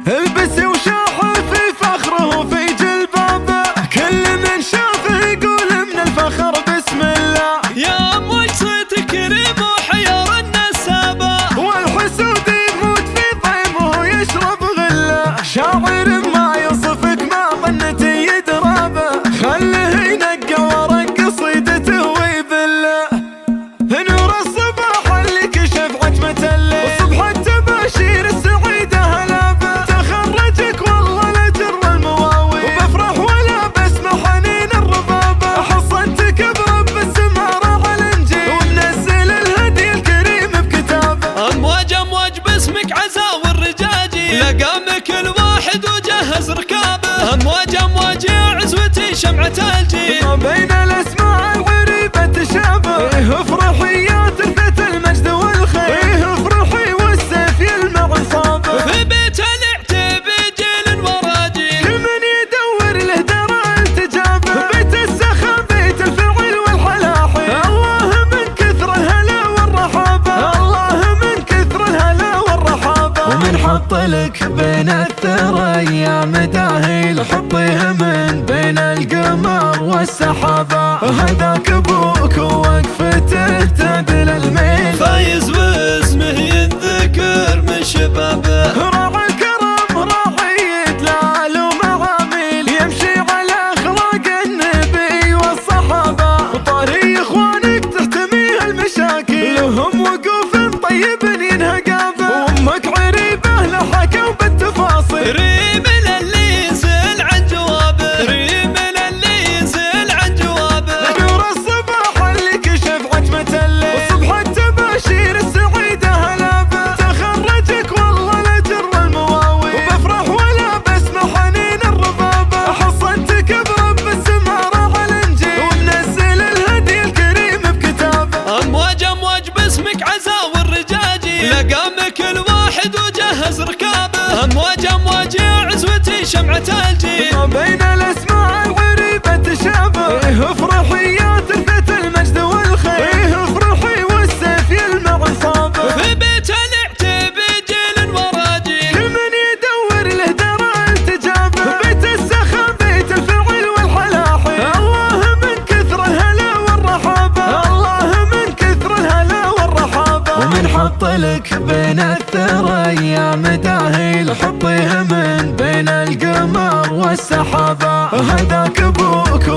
البس وشاح في فخره في جلبابه، كل من شافه يقول من الفخر بسم الله. يا ام وش صيتك كريم وحيار النسابه، والحسود يموت في طيمه ويشرب غله، شاعر ما يوصفك ما ظنتي يدرابه، خله ينقى ورق قصيدته ويبله. نور الصباح اللي كشف عتمة الليل، وصبح التباشير السعيدة هلابه، تخرجك والله الاجر والمواويل، وبفرح ولا بسمع حنين الربابه، حصنتك برب السماء راعى الانجيل، ومنزل الهدي الكريم بكتابه. امواج امواج باسمك عزا والرجاجي، لقامك الواحد وجهز ركابه، امواج امواج يا عزوتي شمعة الجيل، ما بين الاسماء الغريبة تشابه، افرحي يا ترثة المجد والخير، افرحي والسيف يلمع صابه، في بيت العتيب جيل وراجي، كل من يدور له درى التجابه، بيت السخاء بيت الفعل والحلاحي، الله من كثر الهلا والرحابه، الله من كثر الهلا والرحابه. ومن حط لك بين الثريا مداهيل، حطيها من بين القمر والسحابه، هذاك ابوك ووقفته تعدل الميل، فايز واسمه ينذكر من شبابه، راعي الكرم راعي دلال ومعاميل، يمشي على اخلاق النبي والصحابه، وطاري اخوانك تحتميه المشاكل، لهم وقوف طيب ينهقابه، وامك عريبه لحكوا بالتفاصيل، ريم اللي يسأل عن جوابه، ريم اللي يسأل عن جوابه. نور الصباح اللي كشف عتمة الليل، وصبح التباشير السعيدة هلابه، تخرجك والله الاجر والمواويل، وبفرح ولا بسمع حنين الربابه، حصنتك برب السماء راعى الانجيل، ومنزل الهدي الكريم بكتابه. امواج امواج باسمك عزا والرجاجي، لقامك الواحد وجهز ركابه، امواج امواج يا عزوتي شمعة الجيل، ما بين الاسماء الغريبة تشابه، افرحي يا ترثة المجد والخير، افرحي والسيف يلمع صابه، في بيت العتيب جيل وراجي، كل من يدور له درى التجابه، بيت السخاء بيت الفعل والحلاحي، الله من كثر الهلا والرحابه، الله من كثر الهلا والرحابه. ومن حط لك بين الثريا مداهيل، حطيها من بين القمر والسحابه، هذاك ابوك